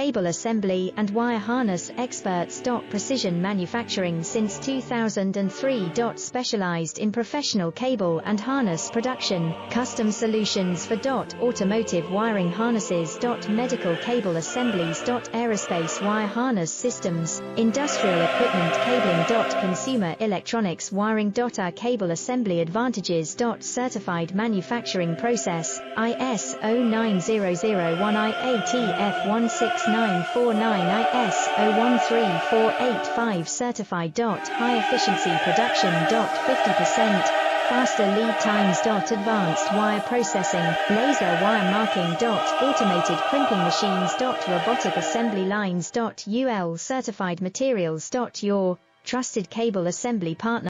Cable assembly and wire harness experts. Precision manufacturing since 2003. Specialized in professional cable and harness production, custom solutions for automotive wiring harnesses. Medical cable assemblies. Aerospace wire harness systems, industrial equipment cabling. Consumer electronics wiring. Our cable assembly advantages. Certified manufacturing process, ISO 9001 IATF 16949 ISO 13485 certified. High efficiency production. 50% faster lead times. Advanced wire processing, laser wire marking. Automated crimping machines. Robotic assembly lines. UL certified materials. Your trusted cable assembly partner.